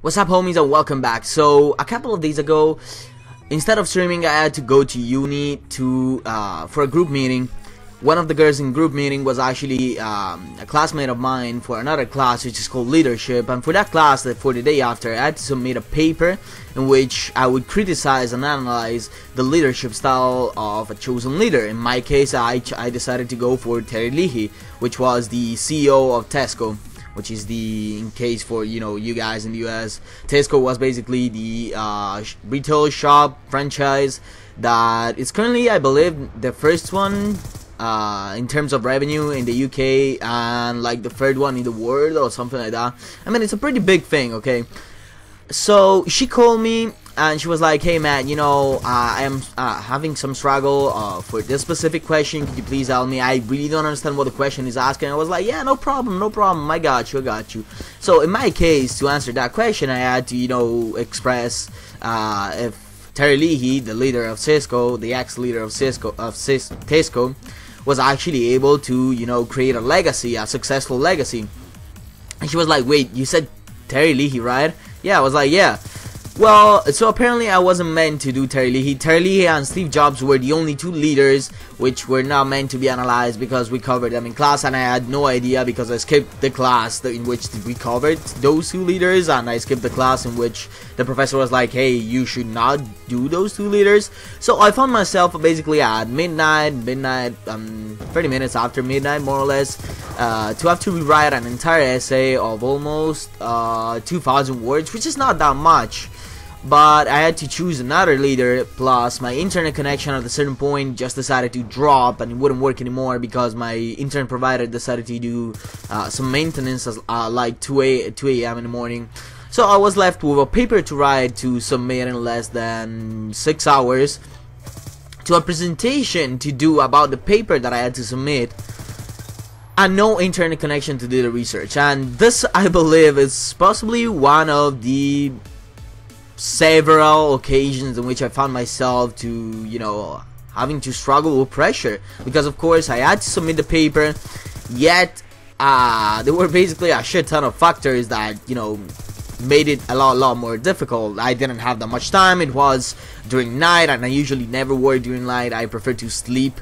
What's up, homies, and welcome back. So a couple of days ago, instead of streaming, I had to go to uni to for a group meeting. One of the girls in group meeting was actually a classmate of mine for another class, which is called leadership. And for that class, for the day after, I had to submit a paper in which I would criticize and analyze the leadership style of a chosen leader. In my case, I decided to go for Terry Leahy, which was the CEO of Tesco, which is the, in case for you guys in the US, Tesco was basically the retail shop franchise that is currently, I believe, the first one in terms of revenue in the UK, and like the third one in the world or something like that. I mean, it's a pretty big thing, okay? So she called me and she was like, hey man, I am having some struggle for this specific question. Could you please help me? I really don't understand what the question is asking. I was like, yeah, no problem, I got you. So in my case, to answer that question, I had to express if Terry Leahy, the leader of Cisco, the ex-leader of Tesco, was actually able to create a legacy, a successful legacy. And she was like, wait, you said Terry Leahy, right? Yeah, I was like, yeah. Well, so apparently I wasn't meant to do Terry Leahy. Terry Leahy and Steve Jobs were the only two leaders which were not meant to be analyzed because we covered them in class, and I had no idea because I skipped the class in which we covered those two leaders, and I skipped the class in which the professor was like, hey, you should not do those two leaders. So I found myself basically at midnight, 30 minutes after midnight more or less, to have to rewrite an entire essay of almost 2,000 words, which is not that much. But I had to choose another leader, plus my internet connection at a certain point just decided to drop and it wouldn't work anymore because my internet provider decided to do some maintenance like 2 a.m. in the morning. So I was left with a paper to write to submit in less than 6 hours, to a presentation to do about the paper that I had to submit, and no internet connection to do the research. And this, I believe, is possibly one of the several occasions in which I found myself to having to struggle with pressure, because of course I had to submit the paper, yet there were basically a shit ton of factors that made it a lot more difficult. I didn't have that much time. It was during night, and I usually never work during night. I prefer to sleep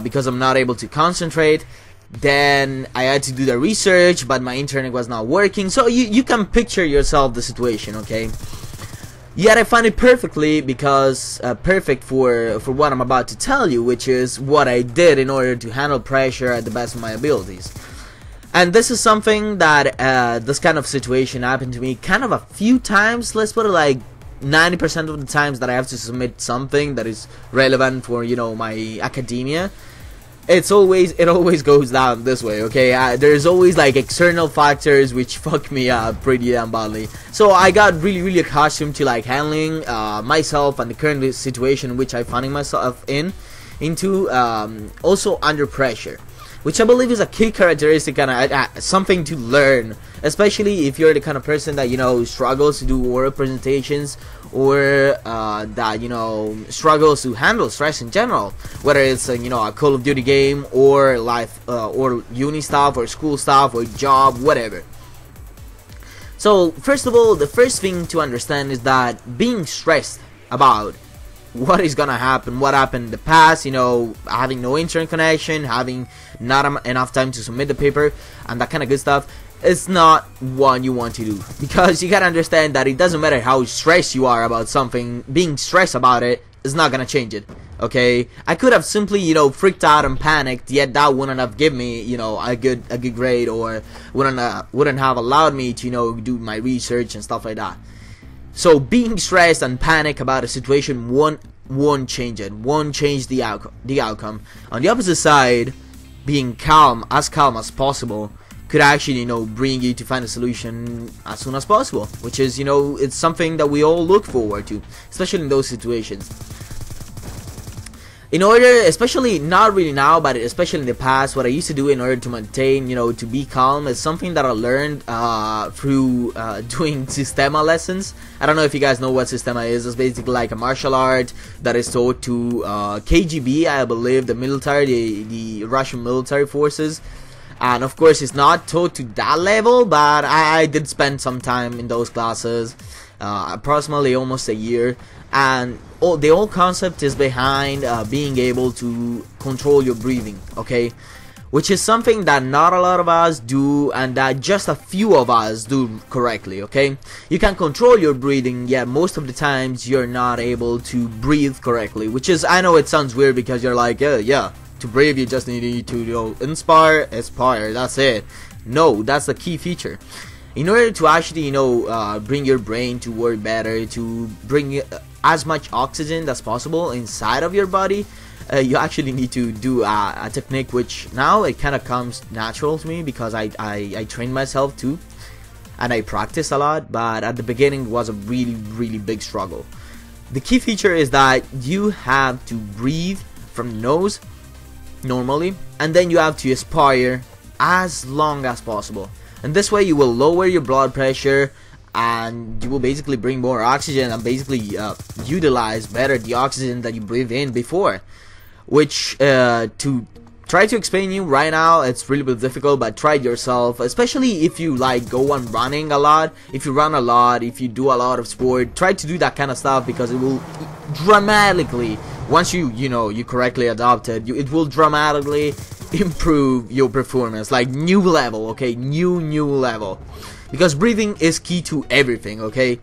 because I'm not able to concentrate. Then I had to do the research, but my internet was not working. So you can picture yourself the situation, okay? Yet I find it perfectly because perfect for what I'm about to tell you, which is what I did in order to handle pressure at the best of my abilities. And this is something that this kind of situation happened to me kind of a few times. Let's put it like 90% of the times that I have to submit something that is relevant for my academia. It always goes down this way, okay? There's always like external factors which fuck me up pretty damn badly. So I got really accustomed to like handling myself and the current situation in which I'm finding myself into also under pressure, which I believe is a key characteristic and something to learn, especially if you're the kind of person that struggles to do oral presentations, or that struggles to handle stress in general, whether it's a Call of Duty game, or life, or uni stuff, or school stuff, or job, whatever. So first of all, the first thing to understand is that being stressed about what is gonna happen, what happened in the past, having no internet connection, having not enough time to submit the paper, and that kind of good stuff, it's not what you want to do. Because you gotta understand that it doesn't matter how stressed you are about something, being stressed about it is not gonna change it, okay? I could have simply, freaked out and panicked, yet that wouldn't have given me, a good grade, or wouldn't have allowed me to, do my research and stuff like that. So being stressed and panic about a situation won't change it, won't change the outcome. On the opposite side, being calm as possible could actually bring you to find a solution as soon as possible, which is it's something that we all look forward to, especially in those situations. In order, especially not really now, but especially in the past, what I used to do in order to maintain, to be calm, is something that I learned through doing Sistema lessons. I don't know if you guys know what Sistema is. It's basically like a martial art that is taught to KGB, I believe, the military, the Russian military forces. and of course it's not taught to that level, but I did spend some time in those classes, approximately almost a year, and the whole concept is behind being able to control your breathing, okay, which is something that not a lot of us do, and that just a few of us do correctly, okay. You can control your breathing, yet most of the times you're not able to breathe correctly, which is, I know it sounds weird because you're like, yeah, to breathe you just need to, you know, inspire, expire, that's it. No, that's the key feature. In order to actually, you know, bring your brain to work better, to bring as much oxygen as possible inside of your body, you actually need to do a technique which now it kind of comes natural to me because I train myself too, and I practice a lot, but at the beginning it was a really big struggle. The key feature is that you have to breathe from the nose normally, and then you have to aspire as long as possible, and this way you will lower your blood pressure, and you will basically bring more oxygen and basically utilize better the oxygen that you breathed in before, which to try to explain you right now, it's really difficult, but try it yourself, especially if you like go on running a lot, if you run a lot, if you do a lot of sport, try to do that kind of stuff, because it will dramatically, once you know you correctly adopt it, it will dramatically improve your performance, like new level, okay, new level, because breathing is key to everything, okay.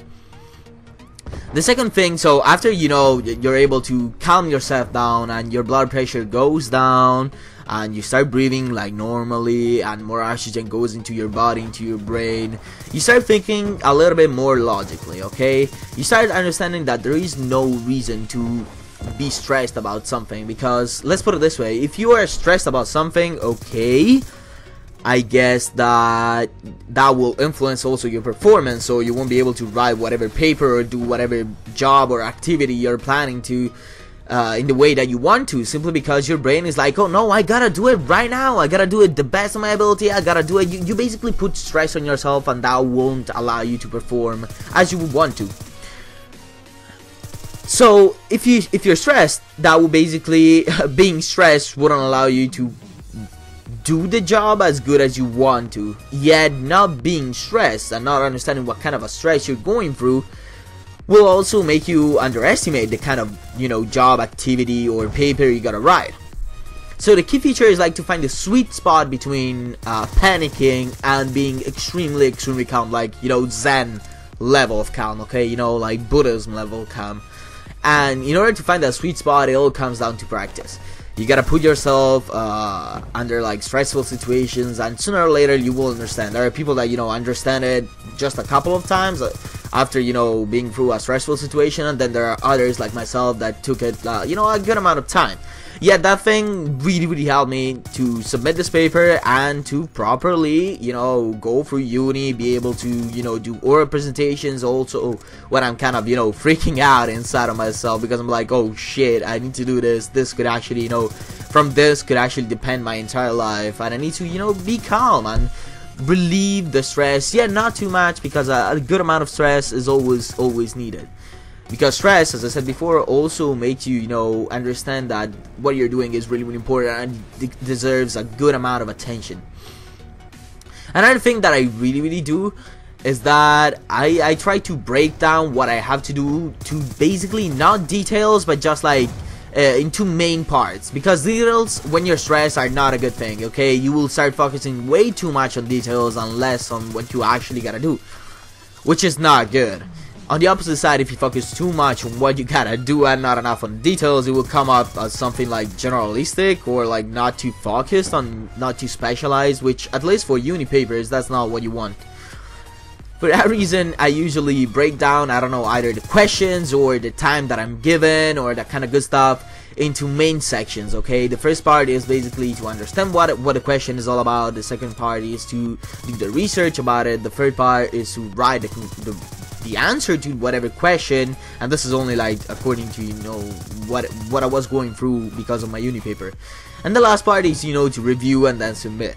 The second thing, so after you know you're able to calm yourself down and your blood pressure goes down and you start breathing like normally and more oxygen goes into your body, into your brain, you start thinking a little bit more logically, okay. You start understanding that there is no reason to be stressed about something, because let's put it this way, if you are stressed about something, okay, I guess that will influence also your performance, so you won't be able to write whatever paper or do whatever job or activity you're planning to in the way that you want to, simply because your brain is like, oh no, I gotta do it right now, I gotta do it the best of my ability, I gotta do it. You basically put stress on yourself, and that won't allow you to perform as you would want to. So if you're stressed, that will basically being stressed wouldn't allow you to do the job as good as you want to, yet not being stressed and not understanding what kind of a stress you're going through will also make you underestimate the kind of, you know, job, activity or paper you gotta write. So the key feature is like to find the sweet spot between panicking and being extremely calm, like, you know, Zen level of calm, okay, you know, like Buddhism level calm. And in order to find that sweet spot, it all comes down to practice. You gotta put yourself under like stressful situations, and sooner or later you will understand. There are people that, you know, understand it just a couple of times after, you know, being through a stressful situation, and then there are others like myself that took it, you know, a good amount of time. Yeah, that thing really helped me to submit this paper and to properly, you know, go through uni, be able to, you know, do oral presentations also when I'm kind of, you know, freaking out inside of myself, because I'm like, oh shit, I need to do this. This could actually, you know, from this could actually depend my entire life, and I need to, you know, be calm and relieve the stress. Yeah, not too much, because a good amount of stress is always needed. Because stress, as I said before, also makes you, you know, understand that what you're doing is really important and deserves a good amount of attention. Another thing that I really do is that I try to break down what I have to do to basically not details, but just like into main parts, because details when you're stressed are not a good thing, okay. You will start focusing way too much on details and less on what you actually gotta do, which is not good. On the opposite side, if you focus too much on what you gotta do and not enough on details, it will come up as something like generalistic, or like not too focused on, not too specialized, which at least for uni papers, that's not what you want. For that reason, I usually break down, I don't know, either the questions or the time that I'm given or that kind of good stuff into main sections, okay. The first part is basically to understand what the question is all about. The second part is to do the research about it. The third part is to write the answer to whatever question, and this is only like according to, you know, what I was going through because of my uni paper. And the last part is, you know, to review and then submit.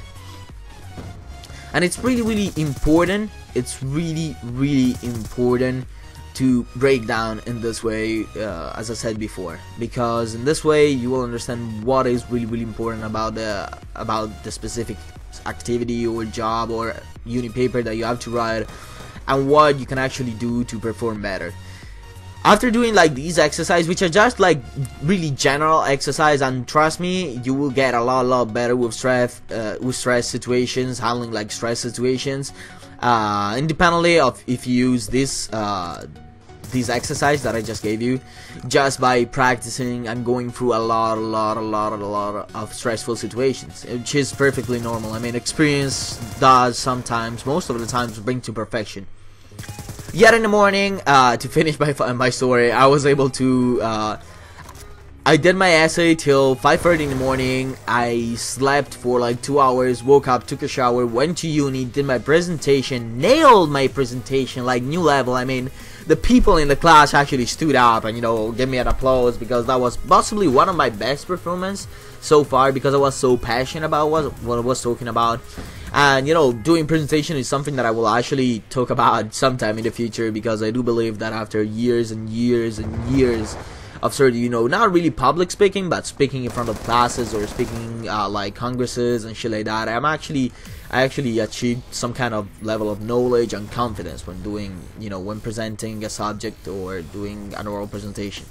And it's really important, it's really important to break down in this way, as I said before, because in this way you will understand what is really important about the specific activity or job or uni paper that you have to write, and what you can actually do to perform better. After doing like these exercises, which are just like really general exercise, and trust me, you will get a lot better with stress situations, handling like stress situations, independently of if you use this these exercise that I just gave you, just by practicing and going through a lot of stressful situations, which is perfectly normal. I mean, experience does sometimes, most of the times, bring to perfection. Yet in the morning, to finish my story, I was able to I did my essay till 5:30 in the morning. I slept for like 2 hours, woke up, took a shower, went to uni, did my presentation, nailed my presentation, like new level. I mean, the people in the class actually stood up and, you know, gave me an applause, because that was possibly one of my best performances so far, because I was so passionate about what I was talking about. And, you know, doing presentation is something that I will actually talk about sometime in the future, because I do believe that after years and years of sort of, you know, not really public speaking, but speaking in front of classes or speaking like congresses and shit like that, I actually achieved some kind of level of knowledge and confidence when doing, you know, when presenting a subject or doing an oral presentation.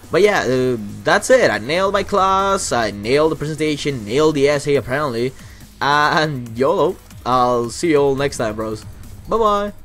But yeah, that's it. I nailed my class, I nailed the presentation, nailed the essay apparently, and YOLO. I'll see you all next time, bros. Bye bye.